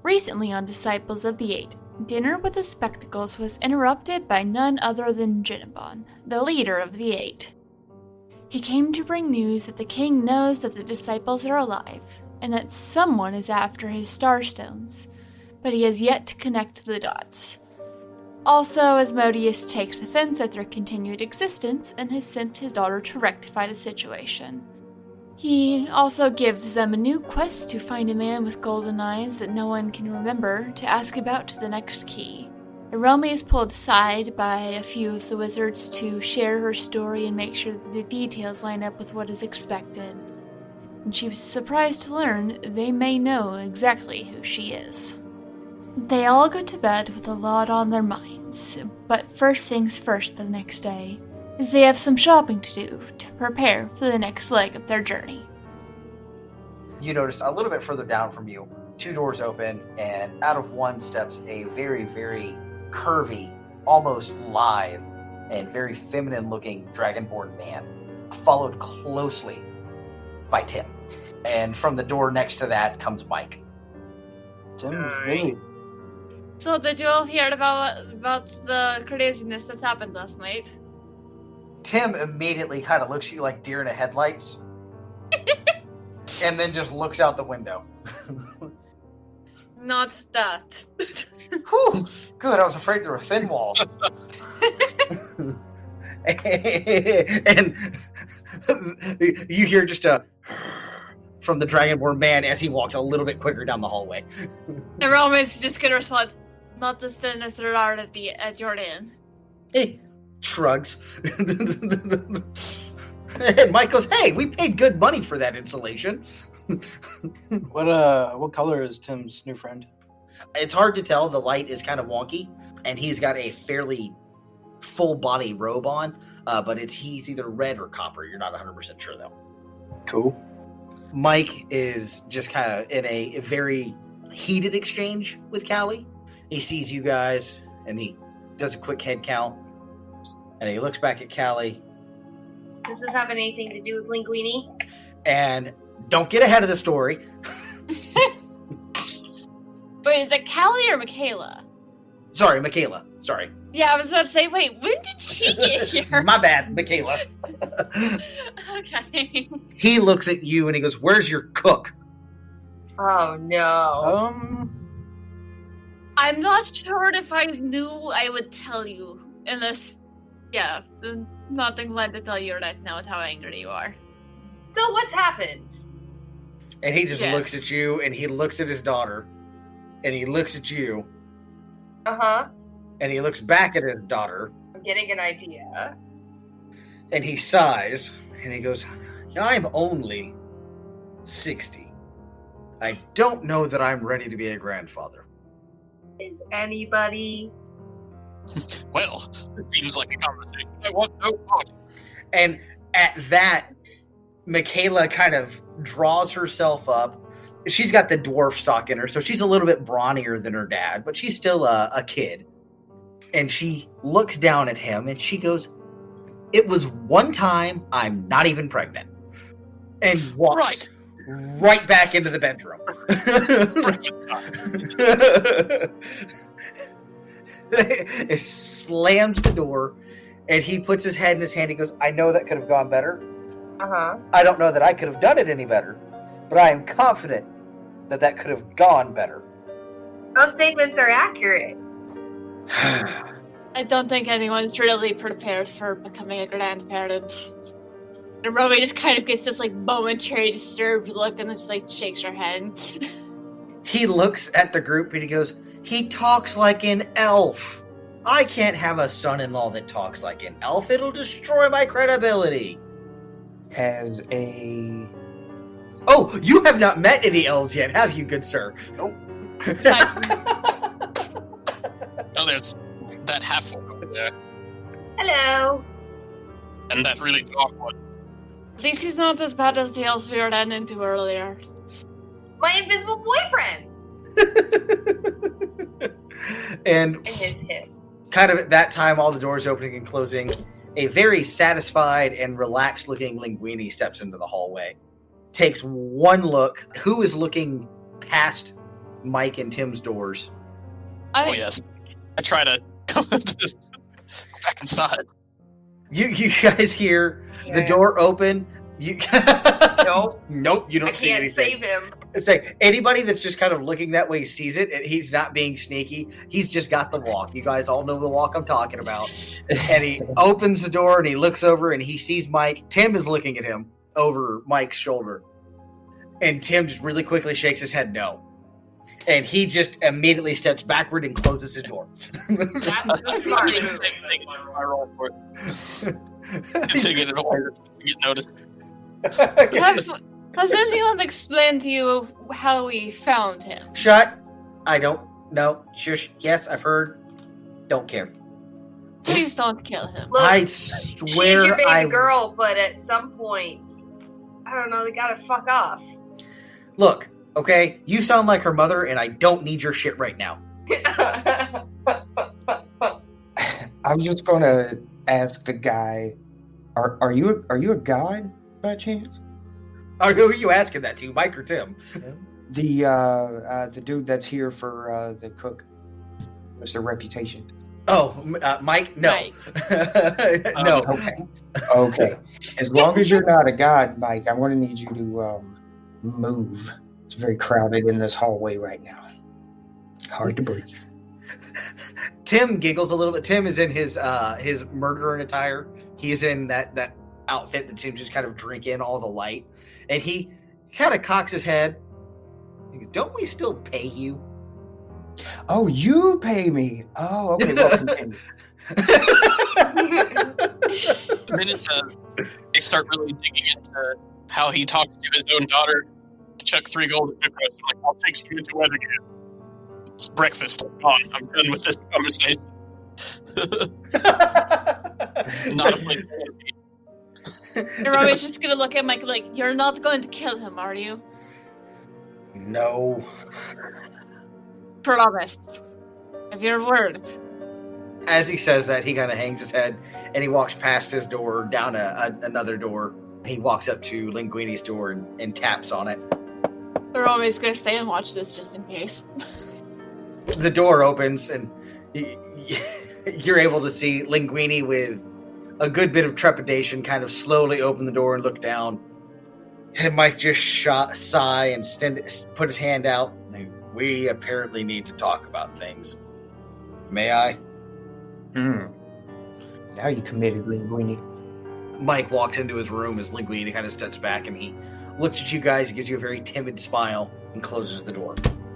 Recently on Disciples of the Eight, dinner with the Spectacles was interrupted by none other than Jinnabon, the leader of the Eight. He came to bring news that the king knows that the disciples are alive, and that someone is after his starstones, but he has yet to connect the dots. Also, Asmodeus takes offense at their continued existence and has sent his daughter to rectify the situation. He also gives them a new quest to find a man with golden eyes that no one can remember to ask about to the next key. Iromae is pulled aside by a few of the wizards to share her story and make sure that the details line up with what is expected. And she was surprised to learn they may know exactly who she is. They all go to bed with a lot on their minds, but first things first the next day is they have some shopping to do to prepare for the next leg of their journey. You notice a little bit further down from you, 2 doors open, and out of one steps a very, very curvy, almost lithe, and very feminine-looking dragonborn man, followed closely by Tim. And from the door next to that comes Mike. Tim, really? So did you all hear about the craziness that's happened last night? Tim immediately kind of looks at you like deer in the headlights, and then just looks out the window. Not that. Whew, good, I was afraid there were thin walls. And you hear just a from the Dragonborn man as he walks a little bit quicker down the hallway. The Romans just gonna respond, not as thin as there are at your inn. Hey, shrugs. And Mike goes, hey, we paid good money for that insulation. What color is Tim's new friend? It's hard to tell. The light is kind of wonky, and he's got a fairly full body robe on, but he's either red or copper. You're not 100% sure, though. Cool. Mike is just kind of in a very heated exchange with Callie. He sees you guys, and he does a quick head count, and he looks back at Callie. Does this have anything to do with Linguini? And don't get ahead of the story. Wait, is it Callie or Michaela? Sorry, Michaela. Sorry. Yeah, I was about to say, wait, when did she get here? My bad, Michaela. Okay. He looks at you and he goes, where's your cook? Oh, no. I'm not sure if I knew I would tell you. Unless, yeah, not inclined to tell you right now how angry you are. So what's happened? And he just looks at you, and he looks at his daughter, and he looks at you, Uh-huh. and he looks back at his daughter, I'm getting an idea. and he sighs, and he goes, I'm only 60. I don't know that I'm ready to be a grandfather. Is anybody... Well, it seems like a conversation I want no part. And at that, Michaela kind of draws herself up. She's got the dwarf stock in her, so she's a little bit brawnier than her dad, but she's still a kid. And she looks down at him and she goes, it was one time I'm not even pregnant. And walks right back into the bedroom. It slams the door, and he puts his head in his hand. He goes, I know that could have gone better. Uh-huh. I don't know that I could have done it any better, but I am confident that could have gone better. Those statements are accurate. I don't think anyone's really prepared for becoming a grandparent. And Romy just kind of gets this like momentary disturbed look and just like shakes her head. He looks at the group and he goes, he talks like an elf. I can't have a son-in-law that talks like an elf. It'll destroy my credibility. As a... Oh, you have not met any elves yet, have you, good sir? Oh, there's that half one over there. Hello. And that really dark one. This is not as bad as the elves we ran into earlier. My invisible boyfriend. And And his hip. kind of at that time, all the doors opening and closing, a very satisfied and relaxed-looking Linguini steps into the hallway. Takes one look. Who is looking past Mike and Tim's doors. Oh yes. I try to go back inside. You guys hear the door open. You Nope, you don't I see can't anything. save him. It's like anybody that's just kind of looking that way sees it, and he's not being sneaky. He's just got the walk. You guys all know the walk I'm talking about. And he opens the door and he looks over and he sees Mike. Tim is looking at him over Mike's shoulder. And Tim just really quickly shakes his head no. And he just immediately steps backward and closes his door. That's I'm a smart doing the move. same thing I roll for it. To get it away, to get noticed. Has anyone explained to you how we found him? Shut. I don't know. Shush. Yes, I've heard. Don't care. Please don't kill him. Look, I she's swear your baby I girl, but at some point, I don't know, they gotta fuck off. Look, okay? You sound like her mother, and I don't need your shit right now. I'm just gonna ask the guy, are you a god by chance? Who are you asking that to, Mike or Tim? The dude that's here for the cook, Mr. Reputation. Oh, Mike? No. Mike. No. Okay. As long as you're not a god, Mike, I'm gonna need you to move. It's very crowded in this hallway right now. Hard to breathe. Tim giggles a little bit. Tim is in his murderer attire. He's in that outfit that seems to just kind of drink in all the light. And he kind of cocks his head. He goes, don't we still pay you? Oh, you pay me. Oh, okay. Well, continue. The minute they start really digging into how he talks to his own daughter, I chuck 3 gold at Vikros. I'm like, I'll take some into Weathergate. It's breakfast. I'm gone. I'm done with this conversation. Not a place I want to be. Iromae's just gonna look at Mike like, you're not going to kill him, are you? No. Promise. Have your word. As he says that, he kind of hangs his head and he walks past his door, down another door. He walks up to Linguini's door and taps on it. Iromae's gonna stay and watch this just in case. The door opens and you're able to see Linguini with a good bit of trepidation kind of slowly open the door and look down. And Mike just sigh and put his hand out. We apparently need to talk about things. May I? Now you committed, Linguini. Mike walks into his room as Linguini kind of steps back and he looks at you guys, gives you a very timid smile, and closes the door.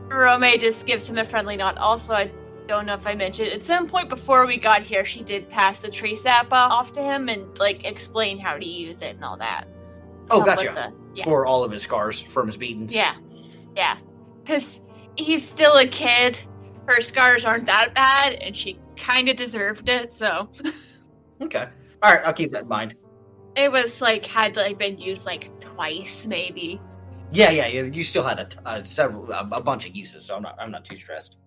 Iromae just gives him a friendly nod. Also, I don't know if I mentioned, at some point before we got here, she did pass the tree sap off to him and, like, explain how to use it and all that. Oh, Help with gotcha. yeah. For all of his scars from his beatings. Yeah. Because he's still a kid. Her scars aren't that bad, and she kind of deserved it, so. Okay. All right, I'll keep that in mind. It was, like, had, like, been used, like, twice, maybe. Yeah. You still had a bunch of uses, so I'm not too stressed.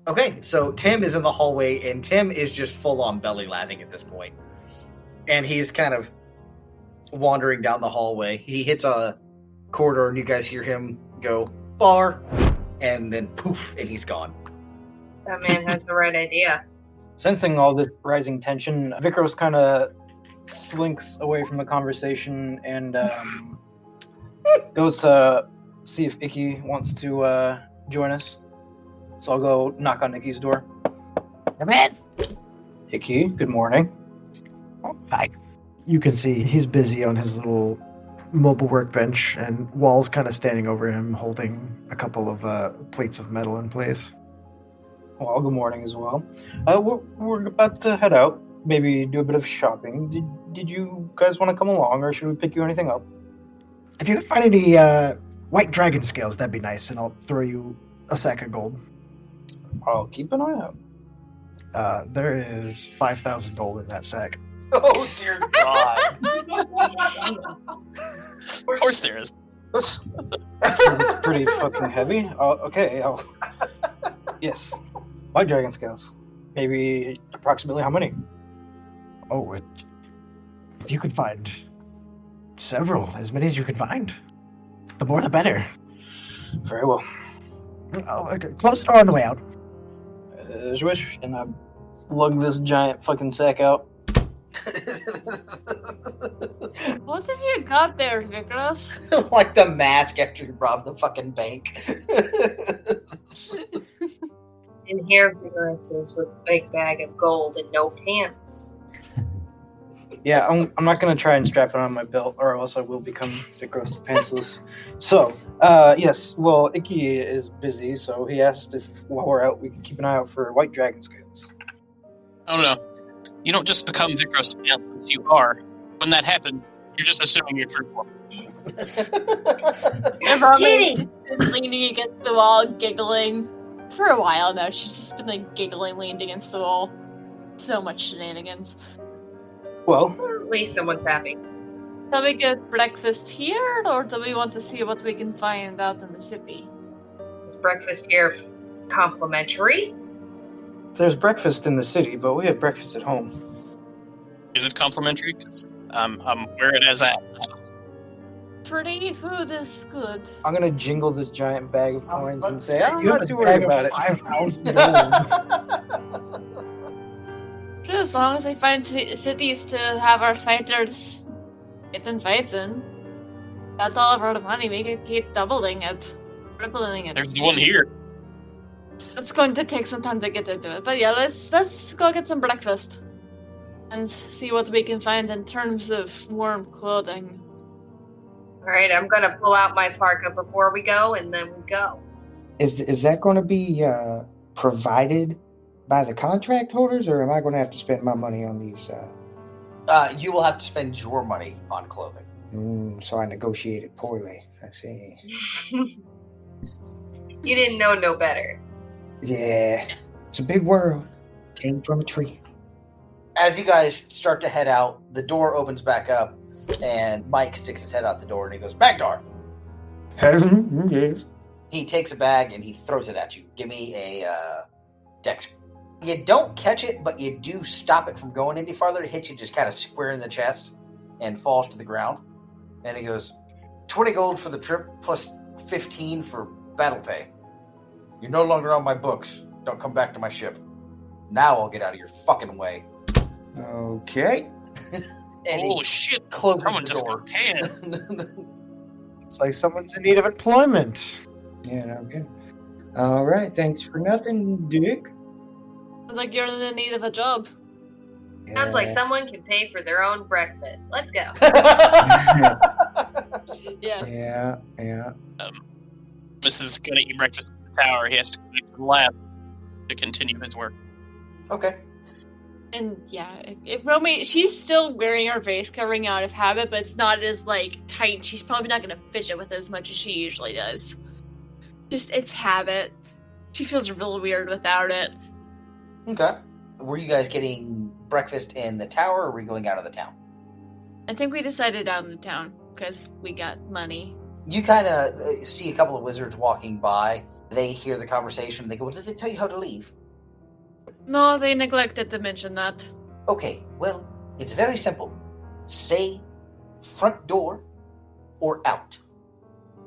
Okay, so Tim is in the hallway, and Tim is just full on belly laughing at this point, and he's kind of wandering down the hallway. He hits a corridor, and you guys hear him go bar, and then poof, and he's gone. That man has the right idea. Sensing all this rising tension, Vikros kind of slinks away from the conversation and goes to see if Ikki wants to join us. So I'll go knock on Ikki's door. Come in. Ikki, good morning. Hi. You can see he's busy on his little mobile workbench, and Wall's kind of standing over him, holding a couple of plates of metal in place. Well, good morning as well. We're about to head out, maybe do a bit of shopping. Did you guys want to come along, or should we pick you anything up? If you can find any white dragon scales, that'd be nice, and I'll throw you a sack of gold. I'll keep an eye out. There is 5,000 gold in that sack. Oh dear God! Of course there is. That's pretty fucking heavy. Okay, yes. White dragon scales. Maybe approximately how many? Oh, if you can find several, as many as you can find, the more the better. Very well. Oh, okay. Close the door on the way out. As you wish, and I lug this giant fucking sack out. What have you got there, Vikros? Like the mask after you robbed the fucking bank. And here Vigorous is with a big bag of gold and no pants. Yeah, I'm not gonna try and strap it on my belt, or else I will become Vikros pantsless. So, yes, well, Ikki is busy, so he asked if while we're out, we can keep an eye out for white dragon scales. Oh no. You don't just become Vikros pantsless, you are. When that happens, you're just assuming you're true form. Iromae's just been leaning against the wall, giggling. For a while now, she's just been like giggling, leaned against the wall. So much shenanigans. Well, At least someone's happy. Shall we get breakfast here, or do we want to see what we can find out in the city? Is breakfast here complimentary? there's breakfast in the city, but we have breakfast at home. Is it complimentary? Because I'm where it is at. Pretty food is good. I'm gonna jingle this giant bag of coins and say, I'm You have not a too bag worried of about it. 5,000 gold. Sure, as long as we find cities to have our fighters get in fights in. That's all of our money. We could keep doubling it. Tripling it. There's the one here. It's going to take some time to get into it. But yeah, let's go get some breakfast. And see what we can find in terms of warm clothing. Alright, I'm gonna pull out my parka before we go, and then we go. Is that going to be provided by the contract holders, or am I going to have to spend my money on these? You will have to spend your money on clothing. So I negotiated poorly. I see. You didn't know no better. Yeah, it's a big world. Came from a tree. As you guys start to head out, the door opens back up, and Mike sticks his head out the door, and he goes, Magdar! Yes. He takes a bag, and he throws it at you. Give me a dex. You don't catch it, but you do stop it from going any farther. It hits you just kind of square in the chest and falls to the ground. And he goes, 20 gold for the trip, plus 15 for battle pay. You're no longer on my books. Don't come back to my ship. Now I'll get out of your fucking way. Okay. And Oh he shit! closes Someone the just door. got tan. It's like someone's in need of employment. Yeah, no good. All right. Thanks for nothing, Dick. Sounds like you're in the need of a job. Sounds like someone can pay for their own breakfast. Let's go. Yeah. Yeah. This is gonna eat breakfast in the tower. He has to go back to the lab to continue his work. Okay. And yeah, if Romy, she's still wearing her face covering out of habit, but it's not as like tight. She's probably not going to fish it with as much as she usually does. Just it's habit. She feels real weird without it. Okay. Were you guys getting breakfast in the tower, or were we going out of the town? I think we decided out in the town because we got money. You kind of see a couple of wizards walking by. They hear the conversation. They go, well, did they tell you how to leave? No, they neglected to mention that. Okay, well, it's very simple. Say front door or out.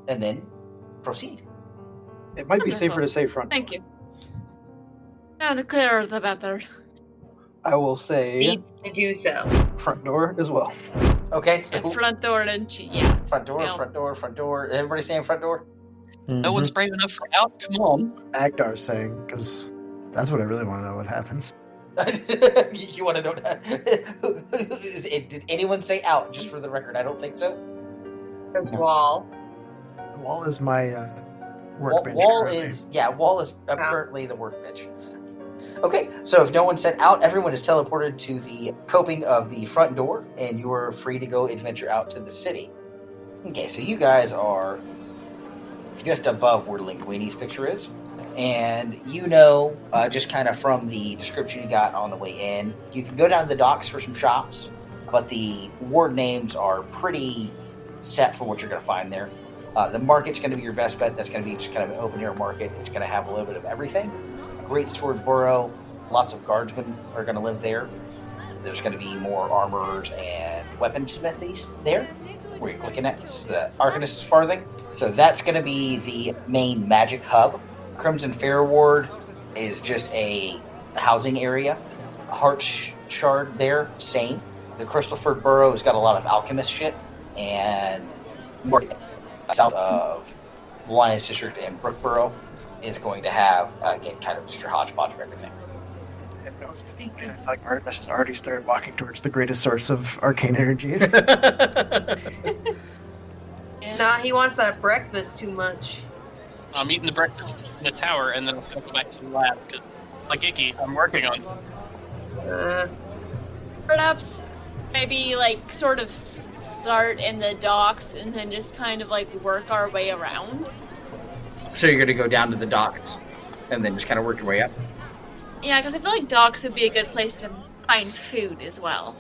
And then proceed. It might be Wonderful. safer to say front. Thank you. Yeah, the clearer the better. I will say Needs to do so. front door as well. Okay, so Front door and yeah. front door, Yeah. front door, front door. Everybody saying front door? No one's brave enough for out. Come on. Magdar's saying, because that's what I really want to know what happens. You want to know that? Did anyone say out, just for the record? I don't think so. There's wall. The wall is my workbench. Wall currently. is currently the workbench. Okay, so if no one said out, everyone is teleported to the coping of the front door, and you are free to go adventure out to the city. Okay, so you guys are just above where Linguini's picture is. And you know, just kind of from the description you got on the way in, you can go down to the docks for some shops, but the ward names are pretty set for what you're going to find there. The market's going to be your best bet. That's going to be just kind of an open-air market. It's going to have a little bit of everything. Great storage burrow. Lots of guardsmen are going to live there. There's going to be more armorers and weaponsmithies there. Where you're looking at the Arcanist's Farthing. So that's going to be the main magic hub. Crimson Fair Ward is just a housing area. Heart Shard there, same. The Crystalford Borough has got a lot of alchemist shit, and more south of Lions District and Brookborough is going to have, again, kind of just your hodgepodge of everything. If I was 15, I feel like Artemis has already started walking towards the greatest source of arcane energy. Nah, he wants that breakfast too much. I'm eating the breakfast in the tower, and then I'm going to go back to the lab, because, like Ikki, I'm working on Perhaps maybe, like, sort of start in the docks and then just kind of, like, work our way around. So you're going to go down to the docks and then just kind of work your way up? Yeah, because I feel like docks would be a good place to find food as well.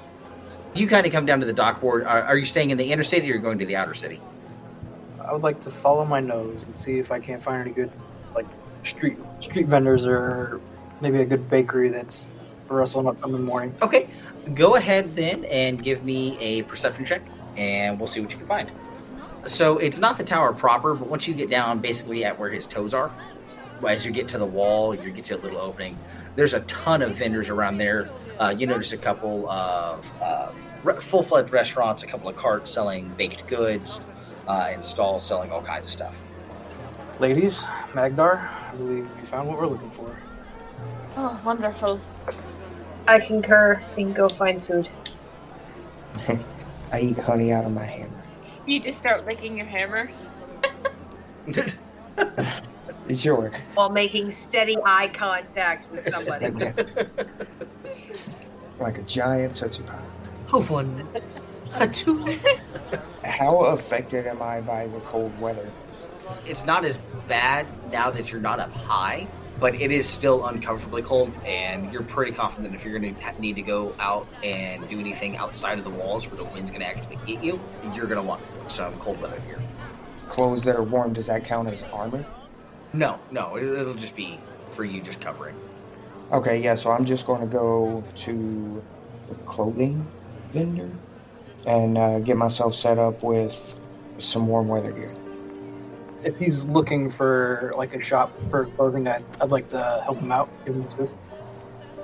You kind of come down to the dock board. Are you staying in the inner city or are you going to the outer city? I would like to follow my nose and see if I can't find any good, like, street vendors or maybe a good bakery that's for us on upcoming morning. Okay, go ahead then and give me a perception check, and we'll see what you can find. So it's not the tower proper, but once you get down basically at where his toes are, as you get to the wall, you get to a little opening. There's a ton of vendors around there. You notice a couple of full-fledged restaurants, a couple of carts selling baked goods, and stalls selling all kinds of stuff. Ladies, Magdar, I believe we found what we're looking for. Oh, wonderful. I concur. We can go find food. I eat honey out of my hammer. You just start licking your hammer. Sure. While making steady eye contact with somebody. Like a giant Tootsie Pop. Oh, one. A two. How affected am I by the cold weather? It's not as bad now that you're not up high, but it is still uncomfortably cold, and you're pretty confident if you're going to need to go out and do anything outside of the walls where the wind's going to actually hit you, you're going to want some cold weather gear. Clothes that are warm, does that count as armor? No, it'll just be for you just covering. Okay, yeah, so I'm just going to go to the clothing vendor and get myself set up with some warm weather gear. If he's looking for, like, a shop for clothing, I'd like to help him out, give him this.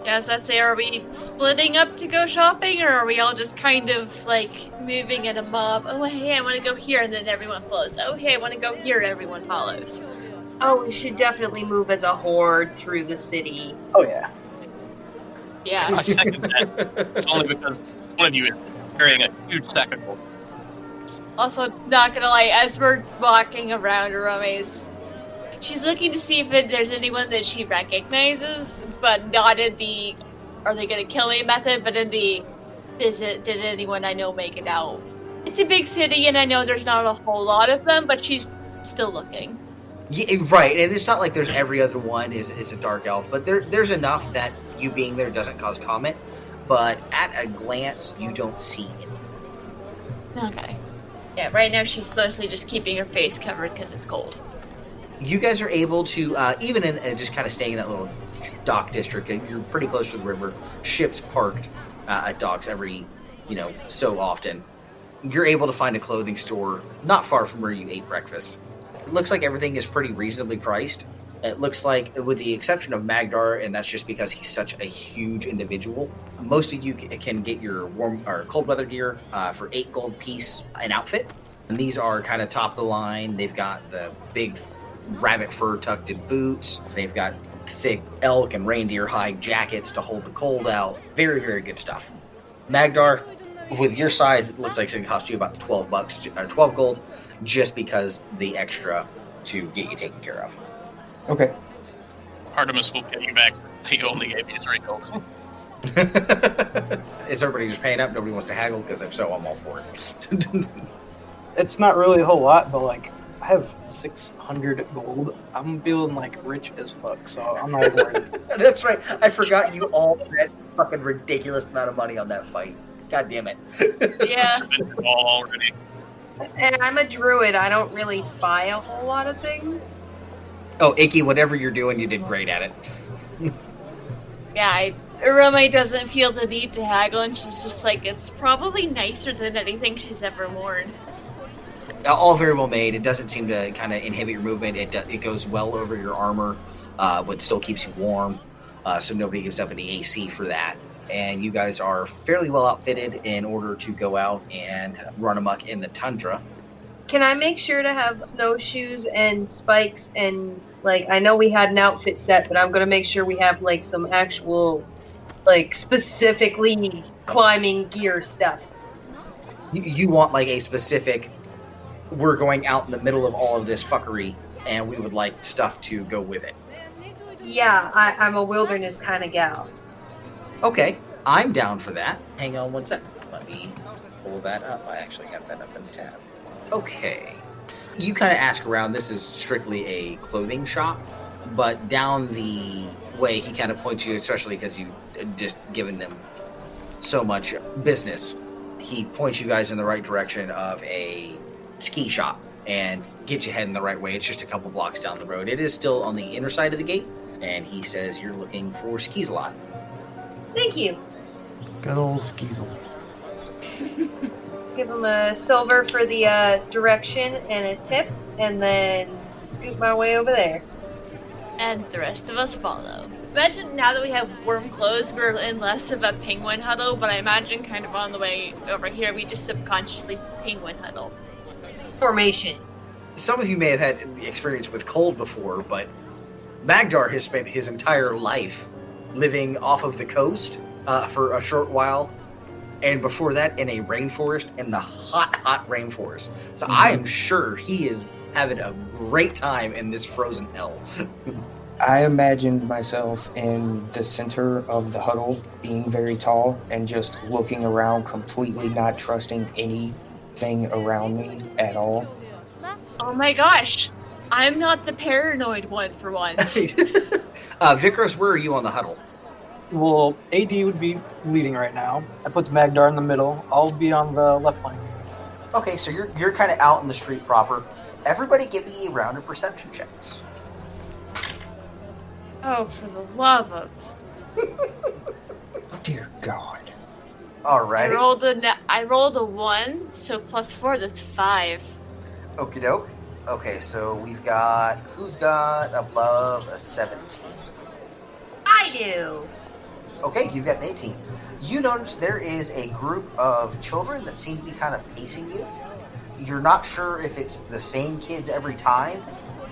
Yes, I'd say, are we splitting up to go shopping, or are we all just kind of, like, moving in a mob? Oh, hey, I want to go here, and then everyone follows. Oh, hey, I want to go here, everyone follows. Oh, we should definitely move as a horde through the city. Oh, yeah. Yeah. I second that. It's only because one of you is carrying a huge sack of gold. Also, not gonna lie, as we're walking around Iromae's, she's looking to see if there's anyone that she recognizes, but not in the "are they gonna kill me" method, but in the did anyone I know make it out? It's a big city, and I know there's not a whole lot of them, but she's still looking. Yeah, right, and it's not like there's every other one is a dark elf, but there's enough that you being there doesn't cause comment, but at a glance, you don't see it. Okay. Yeah, right now she's mostly just keeping her face covered because it's cold. You guys are able to, even in just kind of staying in that little dock district, you're pretty close to the river, ships parked at docks every, so often. You're able to find a clothing store not far from where you ate breakfast. It looks like everything is pretty reasonably priced. It looks like, with the exception of Magdar, and that's just because he's such a huge individual, most of you can get your warm or cold weather gear for 8 gold piece an outfit. And these are kind of top of the line. They've got the big rabbit fur tucked in boots. They've got thick elk and reindeer hide jackets to hold the cold out. Very, very good stuff. Magdar, with your size, it looks like it's going to cost you about $12 or 12 gold, just because the extra to get you taken care of. Okay. Artemis will pay you back. He only gave you 3 gold. Is everybody just paying up? Nobody wants to haggle? Because if so, I'm all for it. It's not really a whole lot, but, like, I have 600 gold. I'm feeling, like, rich as fuck, so I'm not worried. That's right. I forgot you all spent fucking ridiculous amount of money on that fight. God damn it. Yeah. I spent it all already. And I'm a druid. I don't really buy a whole lot of things. Oh, Ikki, whatever you're doing, you did great at it. Yeah, Iromae doesn't feel the need to haggle, and she's just like, it's probably nicer than anything she's ever worn. All very well made. It doesn't seem to kind of inhibit your movement. It goes well over your armor, but still keeps you warm. So nobody gives up any AC for that. And you guys are fairly well outfitted in order to go out and run amok in the tundra. Can I make sure to have snowshoes and spikes and, like, I know we had an outfit set, but I'm going to make sure we have, like, some actual, like, specifically climbing gear stuff. You want, like, a specific, we're going out in the middle of all of this fuckery, and we would like stuff to go with it. Yeah, I'm a wilderness kind of gal. Okay, I'm down for that. Hang on one second. Let me pull that up. I actually got that up in the tab. Okay. You kind of ask around. This is strictly a clothing shop, but down the way he kind of points you, especially because you just given them so much business, he points you guys in the right direction of a ski shop and gets you heading the right way. It's just a couple blocks down the road. It is still on the inner side of the gate, and he says you're looking for skis a lot. Thank you. Good old Skeezel. Give him a silver for the direction and a tip, and then scoot my way over there. And the rest of us follow. Imagine now that we have warm clothes, we're in less of a penguin huddle, but I imagine kind of on the way over here, we just subconsciously penguin huddle. Formation. Some of you may have had experience with cold before, but Magdar has spent his entire life living off of the coast for a short while, and before that in a rainforest, in the hot rainforest. So I am sure he is having a great time in this frozen hell. I imagined myself in the center of the huddle, being very tall and just looking around, completely not trusting anything around me at all. Oh my gosh! I'm not the paranoid one for once. Vikros, where are you on the huddle? Well, AD would be leading right now. That puts Magdar in the middle. I'll be on the left flank. Okay, so you're kind of out in the street proper. Everybody give me a round of perception checks. Oh, for the love of... Dear God. Alrighty. I rolled a 1, so plus 4, that's 5. Okie doke. Okay, so we've got... Who's got above a 17? I do. Okay, you've got an 18. You notice there is a group of children that seem to be kind of pacing you. You're not sure if it's the same kids every time,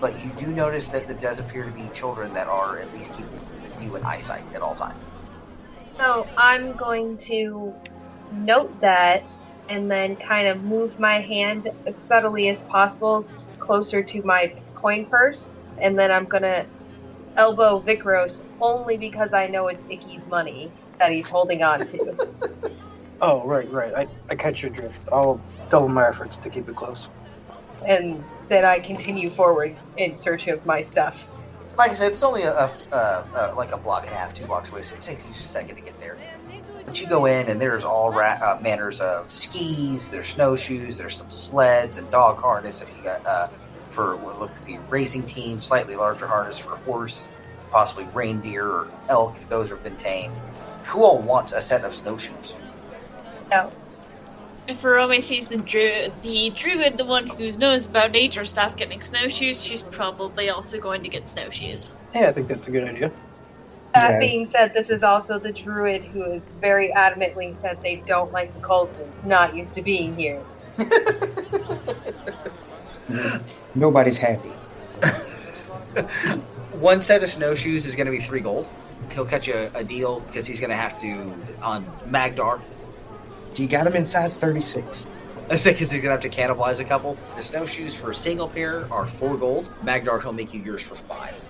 but you do notice that there does appear to be children that are at least keeping you in eyesight at all times. So I'm going to note that and then kind of move my hand as subtly as possible closer to my coin purse, and then I'm going to elbow Vikros only because I know it's Ikki's money that he's holding on to. Oh, right. I catch your drift. I'll double my efforts to keep it close. And then I continue forward in search of my stuff. Like I said, it's only like a block and a half, 2 blocks away, so it takes you just a second to get there. But you go in, and there's all manners of skis, there's snowshoes, there's some sleds and dog harness if you got for what look to be racing teams, slightly larger harness for a horse, possibly reindeer or elk if those have been tamed. Who all wants a set of snowshoes? No. If Arome sees the druid, the one who knows about nature stuff, getting snowshoes, she's probably also going to get snowshoes. Yeah, I think that's a good idea. That being said, this is also the druid who is very adamantly said they don't like the cold and is not used to being here. Nobody's happy. One set of snowshoes is going to be 3 gold. He'll cut you a deal because he's going to have to on Magdar. You got him in size 36. I say because he's going to have to cannibalize a couple. The snowshoes for a single pair are 4 gold. Magdar, he'll make you yours for 5.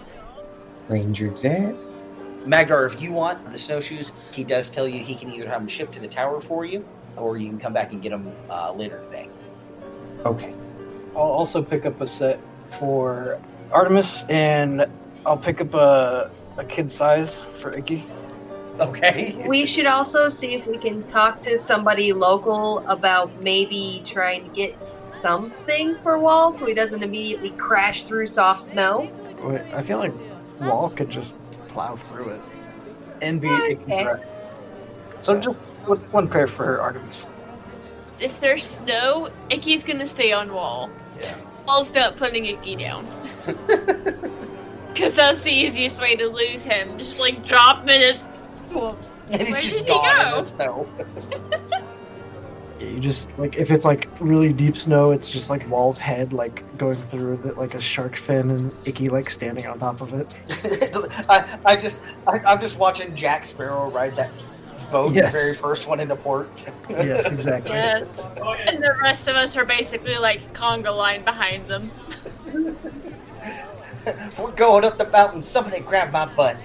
Ranger that. Magdar, if you want the snowshoes, he does tell you he can either have them shipped to the tower for you, or you can come back and get them later today. Okay. I'll also pick up a set for Artemis, and I'll pick up a kid size for Ikki. Okay. We should also see if we can talk to somebody local about maybe trying to get something for Wall so he doesn't immediately crash through soft snow. Wait, I feel like Wall could just plow through it. And be Okay. Ikki. So just one pair for Artemis. if there's snow, Ikki's gonna stay on wall. Yeah. Wall's not putting Ikki down. Because that's the easiest way to lose him. Just like drop him in his. Well, And he's where just did he gone in go? the snow. Yeah, you just like if it's like really deep snow, it's just like Wall's head like going through the, like a shark fin, and Ikki like standing on top of it. I'm just watching Jack Sparrow ride that boat, Yes. the very first one into port. Yes, exactly. Yes. And the rest of us are basically like conga line behind them. We're going up the mountain. Somebody grab my butt.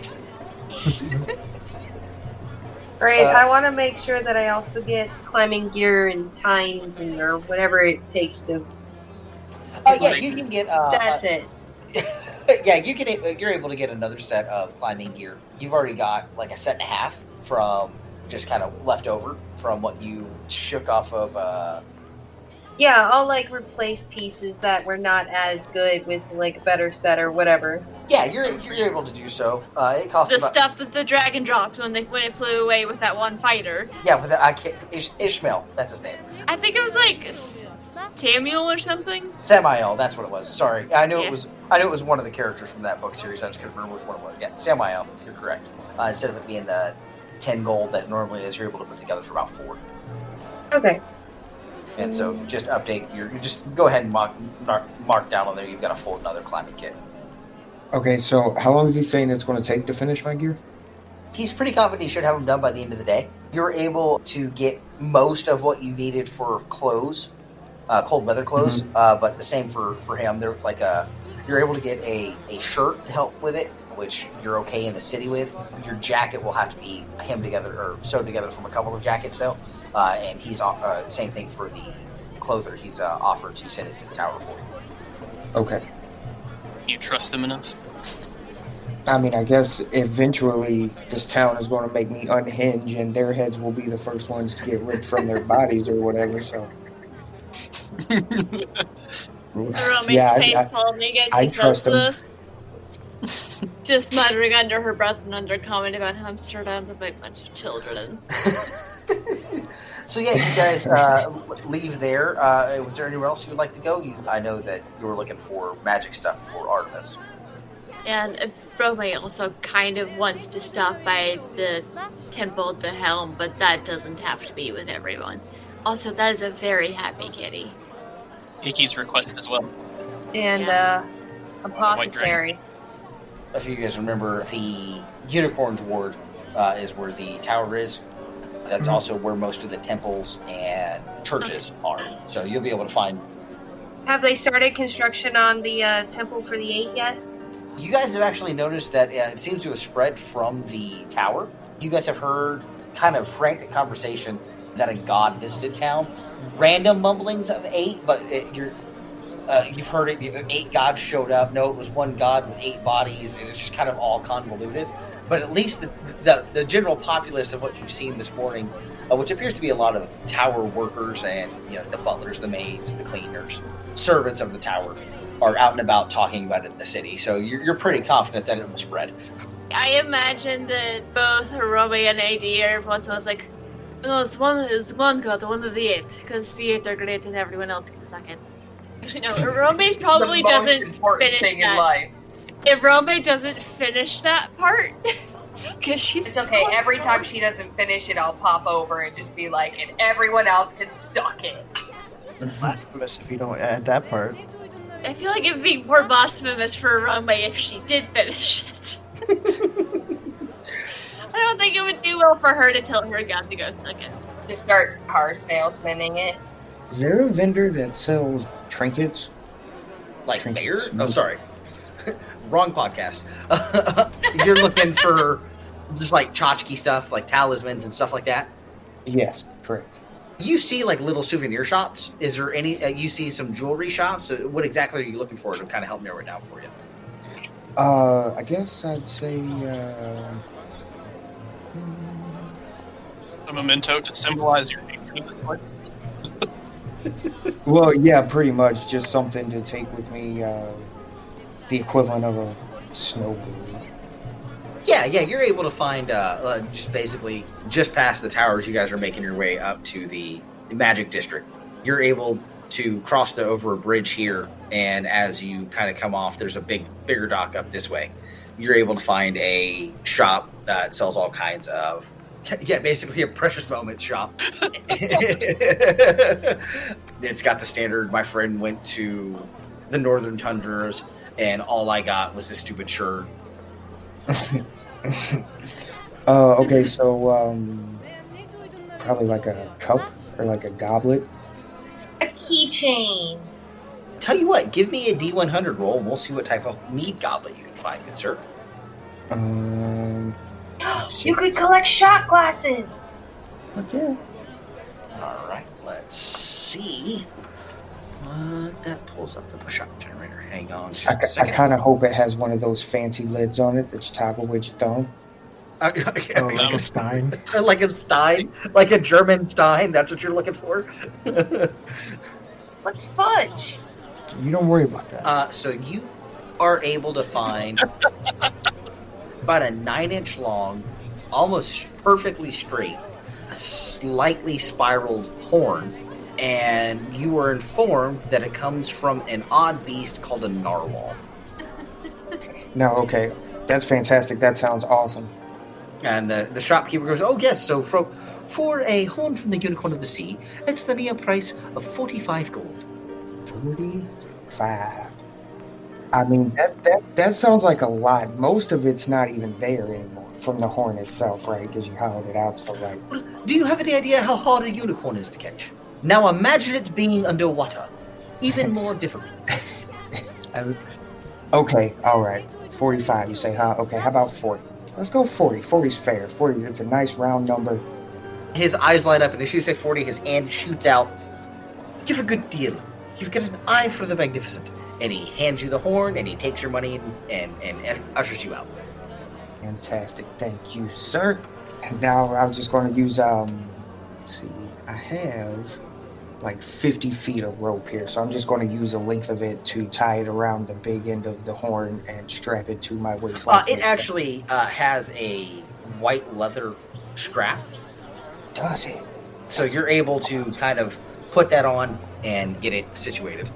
Great. I want to make sure that I also get climbing gear and tines and or whatever it takes to. Yeah, you can get. That's it. Yeah, you're able to get another set of climbing gear. You've already got like a set and a half from just kind of left over from what you shook off of. Yeah, I'll like replace pieces that were not as good with like a better set or whatever. Yeah, you're able to do so. It costs The about, stuff that the dragon dropped when it flew away with that one fighter. yeah, with I can't Ishmael. That's his name. I think it was like Samuel or something. Samael, that's what it was. Sorry, I knew Yeah. it was one of the characters from that book series. I just couldn't remember which one it was. Yeah, Samael, you're correct. Instead of it being the 10 gold that it normally is, you're able to put together for about 4. Okay. And so just update you just go ahead and mark down on there. You've got a full another climbing kit. Okay, so how long is he saying it's going to take to finish my gear? He's pretty confident he should have them done by the end of the day. You're able to get most of what you needed for clothes, cold weather clothes, but the same for him. They're like you're able to get a shirt to help with it, which you're okay in the city with. Your jacket will have to be hemmed together or sewed together from a couple of jackets, though. And he's same thing for the clother. He's offered to send it to the tower for you. Okay. You trust them enough? I mean, I guess eventually this town is going to make me unhinge, and their heads will be the first ones to get ripped from their bodies or whatever. So, Rome's yeah, face palming as I he trust says him. this. Just muttering under her breath and under comment about how Amsterdam's a big bunch of children. So yeah, you guys leave there. Was there anywhere else you would like to go? I know that you were looking for magic stuff for Artemis. And Rome also kind of wants to stop by the Temple of the Helm, but that doesn't have to be with everyone. Also, that is a very happy kitty. Ikki's requested as well. And Yeah. apothecary. If you guys remember, the Unicorn's Ward is where the tower is. That's also where most of the temples and churches are. So you'll be able to find. Have they started construction on the temple for the 8 yet? You guys have actually noticed that it seems to have spread from the tower. You guys have heard kind of frantic conversation that a god visited town. Random mumblings of 8, but you've heard it. 8 gods showed up. No, it was one god with 8 bodies, and it's just kind of all convoluted. But at least the general populace of what you've seen this morning, which appears to be a lot of tower workers and the butlers, the maids, the cleaners, servants of the tower, are out and about talking about it in the city. So you're pretty confident that it will spread. I imagine that both Rome and AD are once like, no, it's one god, one of the 8, because the 8 are great and everyone else can suck it. Actually, no, Rome's probably The most doesn't important finish thing in that. life. If Rome doesn't finish that part, because she's It's okay. Every time she doesn't finish it, I'll pop over and just be like, and everyone else can suck it. Blasphemous if you don't add that part. I feel like it would be more blasphemous for Rome if she did finish it. I don't think it would do well for her to tell her god to go suck it. Just start car salesmaning it. Is there a vendor that sells trinkets? Like Trinkets. bear? Oh, sorry. Wrong podcast. You're looking for just like tchotchke stuff, like talismans and stuff like that? Yes, correct. You see like little souvenir shops. Is there any, you see some jewelry shops? What exactly are you looking for to kind of help narrow it down for you? I guess I'd say, A memento to symbolize your hatred of this place. well, yeah, pretty much just something to take with me, the equivalent of a snow globe. Yeah, you're able to find just basically just past the towers. You guys are making your way up to the Magic District. You're able to cross over a bridge here, and as you kind of come off, there's a bigger dock up this way. You're able to find a shop that sells all kinds of, basically a precious moments shop. It's got the standard, my friend went to the northern tundras, and all I got was this stupid shirt. Okay, so probably like a cup or like a goblet. A keychain. Tell you what, give me a D100 roll, and we'll see what type of mead goblet you can find, good sir. You could collect shot glasses. Okay. All right, let's see what that pulls up the shot generator. Hang on just a I second. kind of hope it has one of those fancy lids on it that you toggle with your thumb. Oh, like a Stein. Like a Stein? Like a German Stein? That's what you're looking for? What's fudge? You don't worry about that. So you are able to find about a 9-inch long, almost perfectly straight, slightly spiraled horn, and you were informed that it comes from an odd beast called a narwhal. No, okay. That's fantastic. That sounds awesome. And the shopkeeper goes, oh yes, so for a horn from the unicorn of the sea, it's the mere price of 45 gold. 45. I mean, that sounds like a lot. Most of it's not even there anymore from the horn itself, right? Because you hollowed it out so right. Do you have any idea how hard a unicorn is to catch? Now imagine it being underwater. Even more difficult. Okay, all right. 45, you say, huh? Okay, how about 40? Let's go 40. 40's fair. 40, it's a nice round number. His eyes light up, and as you say 40, his hand shoots out. You have a good deal. You've got an eye for the magnificent. And he hands you the horn, and he takes your money and ushers you out. Fantastic. Thank you, sir. And now I'm just going to use, let's see, I have like 50 feet of rope here, so I'm just going to use a length of it to tie it around the big end of the horn and strap it to my waistline. It actually has a white leather strap. Does it? So you're able to kind of put that on and get it situated.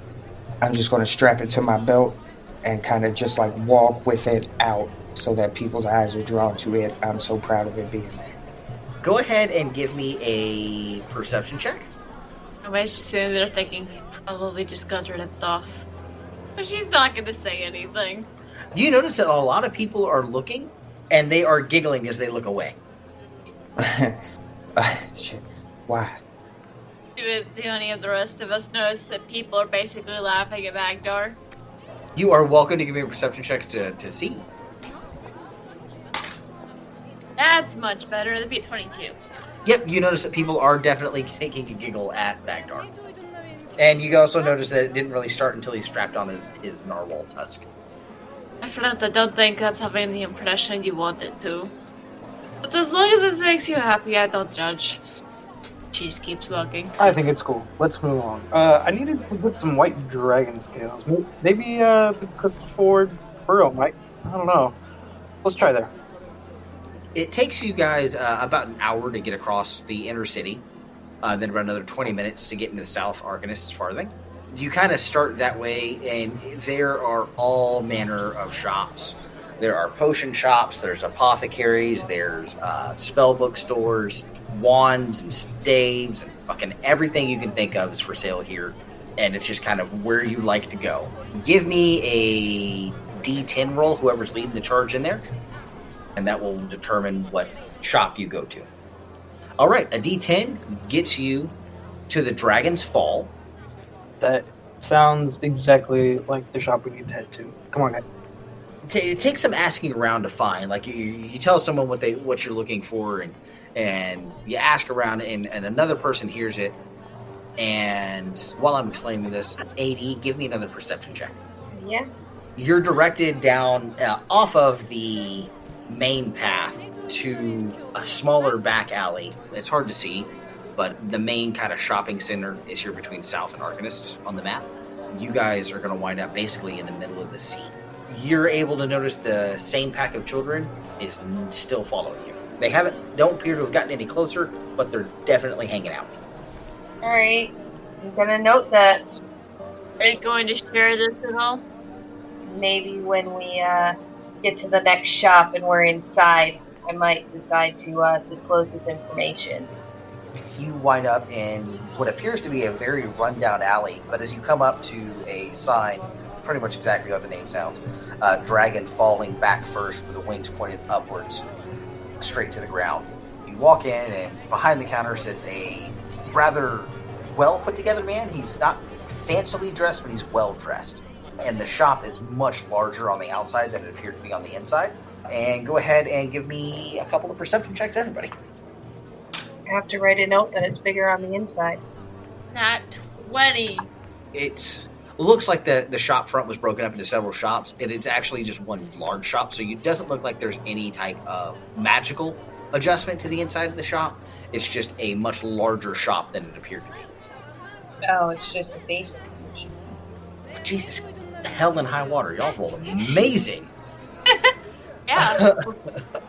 I'm just going to strap it to my belt and kind of just like walk with it out so that people's eyes are drawn to it. I'm so proud of it being there. Go ahead and give me a perception check. Nobody's just sitting there thinking, probably just got ripped off. But she's not going to say anything. You notice that a lot of people are looking, and they are giggling as they look away. Shit. Why? Do any of the rest of us notice that people are basically laughing at Magdar? You are welcome to give me perception checks to see. That's much better. That'd be a 22. Yep, you notice that people are definitely taking a giggle at Magdar. And you also notice that it didn't really start until he strapped on his narwhal tusk. I don't think that's having the impression you want it to. But as long as this makes you happy, I don't judge. She just keeps walking. I think it's cool. Let's move on. I needed to get some white dragon scales. Maybe the Clifford Burrow might. I don't know. Let's try there. It takes you guys about an hour to get across the inner city, then about another 20 minutes to get into the South Arcanist's Farthing. You kind of start that way, and there are all manner of shops. There are potion shops, there's apothecaries, there's spellbook stores, wands and staves, and fucking everything you can think of is for sale here. And it's just kind of where you like to go. Give me a D10 roll, whoever's leading the charge in there, and that will determine what shop you go to. All right, a D10 gets you to the Dragon's Fall. That sounds exactly like the shop we need to head to. Come on, guys. It takes some asking around to find. Like you tell someone what you're looking for, and you ask around, and another person hears it. And while I'm explaining this, AD, give me another perception check. Yeah. You're directed down off of the main path to a smaller back alley. It's hard to see, but the main kind of shopping center is here between South and Arcanist on the map. You guys are going to wind up basically in the middle of the sea. You're able to notice the same pack of children is still following you. They don't appear to have gotten any closer, but they're definitely hanging out. Alright. I'm gonna note that. Are you going to share this at all? Maybe when we get to the next shop and we're inside, I might decide to disclose this information. You wind up in what appears to be a very rundown alley, but as you come up to a sign, pretty much exactly how the name sounds, dragon falling back first with the wings pointed upwards, straight to the ground. You walk in, and behind the counter sits a rather well put together man. He's not fancily dressed, but he's well dressed. And the shop is much larger on the outside than it appeared to be on the inside. And go ahead and give me a couple of perception checks, everybody. I have to write a note that it's bigger on the inside. Not 20. It looks like the shop front was broken up into several shops, and it's actually just one large shop, so it doesn't look like there's any type of magical adjustment to the inside of the shop. It's just a much larger shop than it appeared to be. Oh, it's just a basic. Jesus, hell and high water. Y'all rolled amazing. Yeah.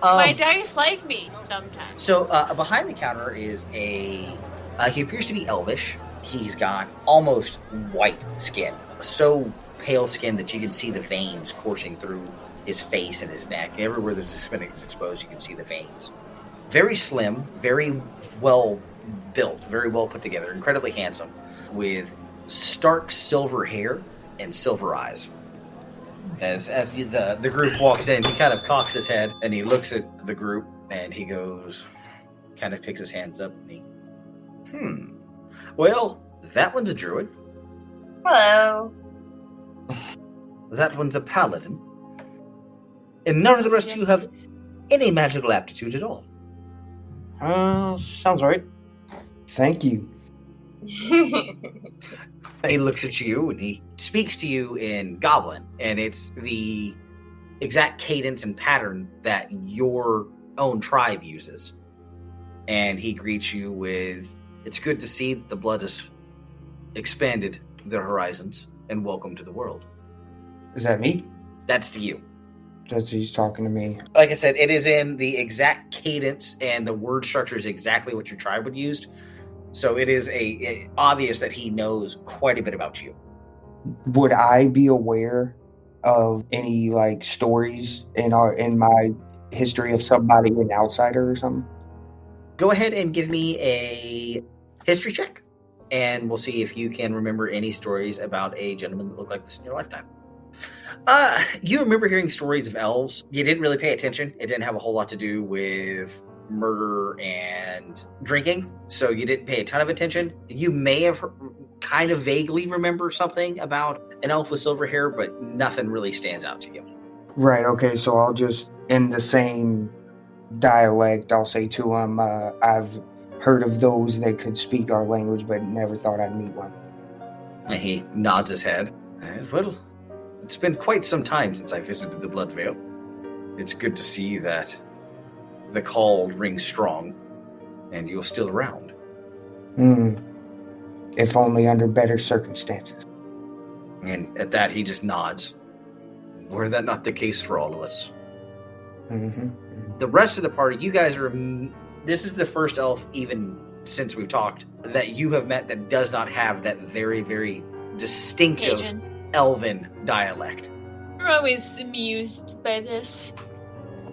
My dice like me sometimes. So behind the counter is he appears to be elvish. He's got almost white skin, so pale skin that you can see the veins coursing through his face and his neck. Everywhere there's a skin is exposed, you can see the veins. Very slim, very well built, very well put together, incredibly handsome, with stark silver hair and silver eyes. As the group walks in, he kind of cocks his head and he looks at the group and he goes, kind of picks his hands up and he, well, that one's a druid. Hello. That one's a paladin. And none of the rest of you have any magical aptitude at all. Sounds right. Thank you. He looks at you and he speaks to you in Goblin, and it's the exact cadence and pattern that your own tribe uses. And he greets you with, "It's good to see that the blood has expanded their horizons, and welcome to the world." Is that me? That's to you. He's talking to me. Like I said, it is in the exact cadence, and the word structure is exactly what your tribe would use. So it is obvious that he knows quite a bit about you. Would I be aware of any stories in my history of somebody, an outsider or something? Go ahead and give me a history check, and we'll see if you can remember any stories about a gentleman that looked like this in your lifetime. You remember hearing stories of elves. You didn't really pay attention. It didn't have a whole lot to do with murder and drinking, so you didn't pay a ton of attention. You may have kind of vaguely remember something about an elf with silver hair, but nothing really stands out to you. Right, okay, so I'll just, in the same dialect, I'll say to him, I've heard of those that could speak our language, but never thought I'd meet one. And he nods his head. Well, it's been quite some time since I visited the Blood Vale. It's good to see that the call rings strong, and you're still around. If only under better circumstances. And at that, he just nods. Were that not the case for all of us? Mm-hmm. The rest of the party, you guys are... This is the first elf, even since we've talked, that you have met that does not have that very, very distinctive Cajun. elven dialect. We're always amused by this.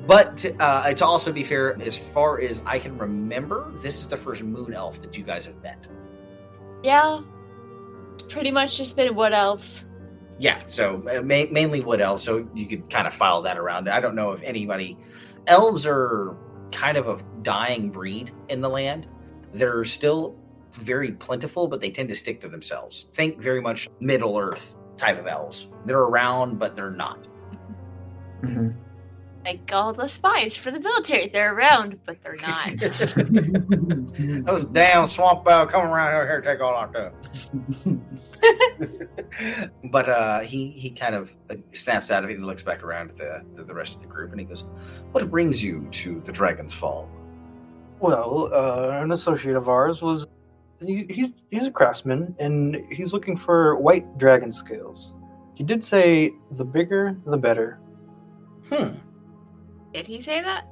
But to also be fair, as far as I can remember, this is the first moon elf that you guys have met. Yeah. Pretty much just been wood elves. Yeah, so mainly wood elves, so you could kind of file that around. I don't know if anybody... Elves are kind of a dying breed in the land. They're still very plentiful, but they tend to stick to themselves. Think very much Middle-earth type of elves. They're around, but they're not. Mm-hmm. Like all the spies for the military. They're around, but they're not. Those damn swamp come around here and take all our stuff. But he kind of snaps out of it and looks back around at the rest of the group and he goes, "What brings you to the Dragon's Fall?" Well, an associate of ours was... He's a craftsman, and he's looking for white dragon scales. He did say the bigger, the better. Did he say that?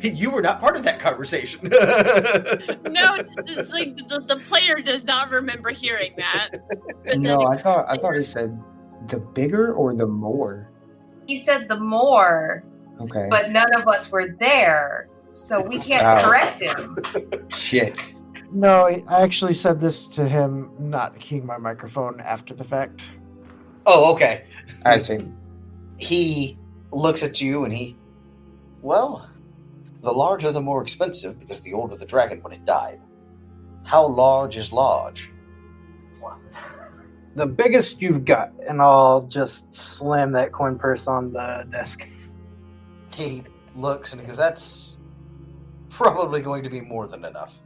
You were not part of that conversation. No, it's like the player does not remember hearing that. But No, then I thought he said the bigger or the more. He said the more, Okay. but none of us were there, so we can't Wow. correct him. Shit. No, I actually said this to him, not keying my microphone after the fact. Oh, okay. I see. He looks at you and well, the larger the more expensive, because the older the dragon when it died. How large is large? The biggest you've got, and I'll just slam that coin purse on the desk. He looks and he goes, that's probably going to be more than enough.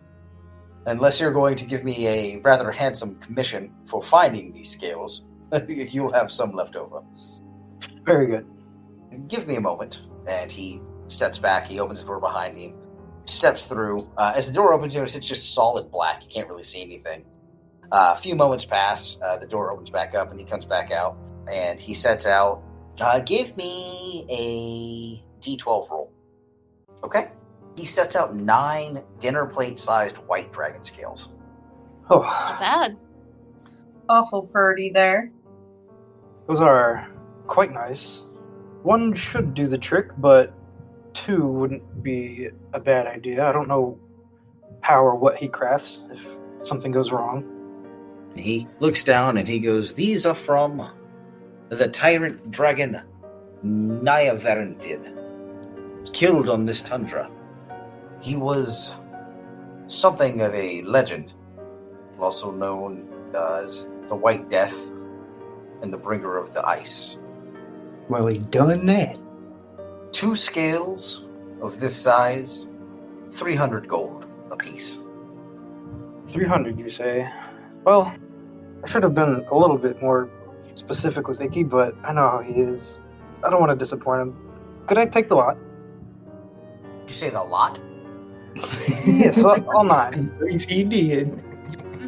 Unless you're going to give me a rather handsome commission for finding these scales, you'll have some left over. Very good. Give me a moment. And he steps back, he opens the door behind him, steps through. As the door opens, it's just solid black. You can't really see anything. A few moments pass, the door opens back up, and he comes back out, and he sets out, give me a D12 roll. Okay? He sets out 9 dinner plate-sized white dragon scales. Oh, not bad. Awful purdy there. those are quite nice. 1 should do the trick, but 2 wouldn't be a bad idea. I don't know how or what he crafts if something goes wrong. He looks down and he goes, these are from the tyrant dragon Nyavarantid, killed on this tundra. He was something of a legend, also known as the White Death and the bringer of the ice. Well, he done that. 2 scales of this size, 300 gold apiece. 300, you say? Well, I should have been a little bit more specific with Ikki, but I know how he is. I don't want to disappoint him. Could I take the lot? You say the lot? Yes, all 9. He did.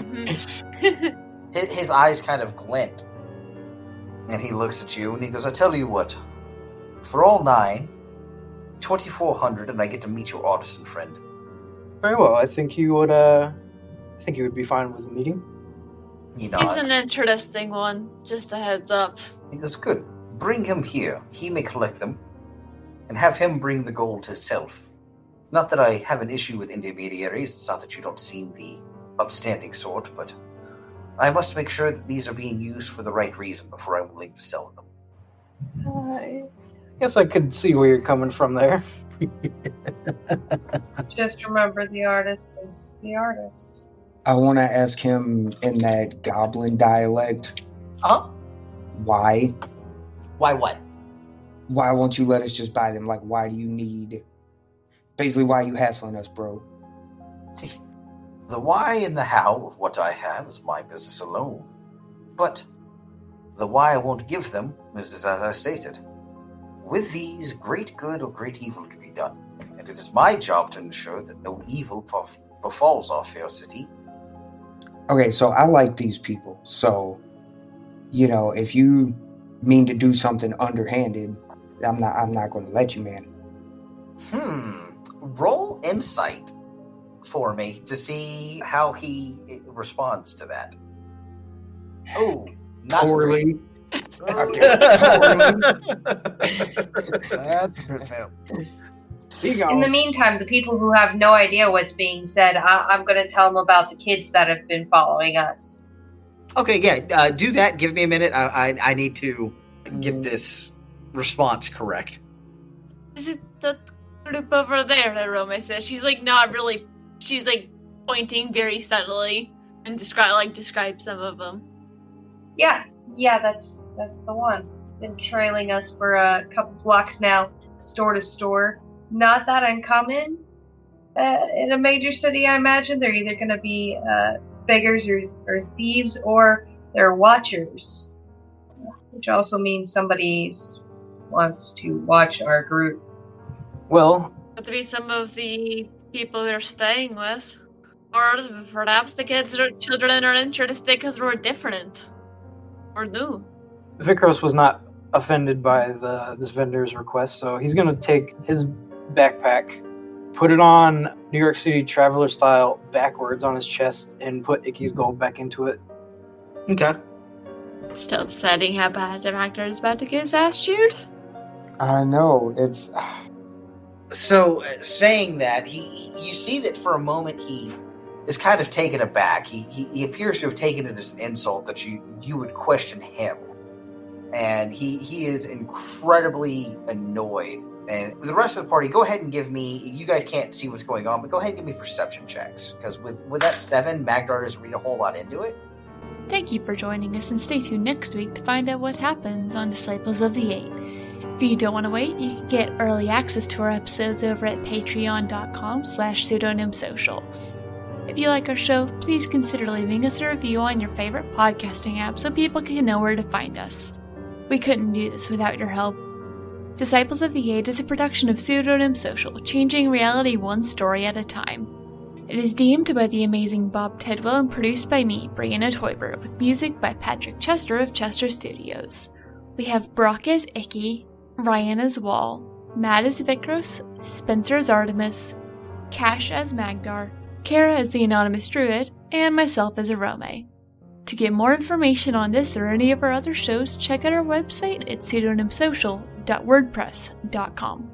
Mhm. His eyes kind of glint. And he looks at you and he goes, I tell you what, for all 9, 2,400, and I get to meet your artisan friend. Very well. I think you would. I think you would be fine with the meeting. He nods. He's an interesting one, just a heads up. He goes, good. Bring him here. He may collect them. And have him bring the gold himself. Not that I have an issue with intermediaries. It's not that you don't seem the upstanding sort, but I must make sure that these are being used for the right reason before I'm willing to sell them. I guess I could see where you're coming from there. Just remember, the artist is the artist. I want to ask him in that goblin dialect, Huh? why? Why what? Why won't you let us just buy them? Like, why do you need... Basically, why are you hassling us, bro? The why and the how of what I have is my business alone. But the why I won't give them is as I stated. With these, great good or great evil can be done. And it is my job to ensure that no evil befalls our fair city. Okay, so I like these people. So, if you mean to do something underhanded, I'm not going to let you, man. Roll insight for me to see how he responds to that. Oh, not Poorly. That's good fail. In the meantime, the people who have no idea what's being said, I'm going to tell them about the kids that have been following us. Okay, yeah, do that. Give me a minute. I need to get this response correct. Is it the group over there, Iromae says? She's like not really. She's like pointing very subtly and describe some of them. Yeah, that's the one. Been trailing us for a couple blocks now, store to store. Not that uncommon in a major city, I imagine. They're either going to be beggars or thieves, or they're watchers, which also means somebody wants to watch our group. Well, Could be some of the people we're staying with, or perhaps the children are interested because we're different or new. Vikros was not offended by this vendor's request, so he's going to take his backpack, put it on New York City traveler style backwards on his chest, and put Ikki's gold back into it. Okay. Still deciding how bad Magdar is about to get his ass chewed? I know, it's... So, saying that, you see that for a moment he is kind of taken aback. He appears to have taken it as an insult that you would question him. And he is incredibly annoyed. And the rest of the party, go ahead and give me, you guys can't see what's going on, but go ahead and give me perception checks. Because with that 7, Magdar doesn't read a whole lot into it. Thank you for joining us, and stay tuned next week to find out what happens on Disciples of the Eight. If you don't want to wait, you can get early access to our episodes over at patreon.com/pseudonymsocial. If you like our show, please consider leaving us a review on your favorite podcasting app so people can know where to find us. We couldn't do this without your help. Disciples of the Eight is a production of Pseudonym Social, changing reality one story at a time. It is DM'd by the amazing Bob Tidwell and produced by me, Brianna Toybert, with music by Patrick Chester of Chester Studios. We have Brock as Ikki, Ryan as Wall, Matt as Vikros, Spencer as Artemis, Cash as Magdar, Kara as the Anonymous Druid, and myself as Iromae. To get more information on this or any of our other shows, check out our website at pseudonymsocial.wordpress.com.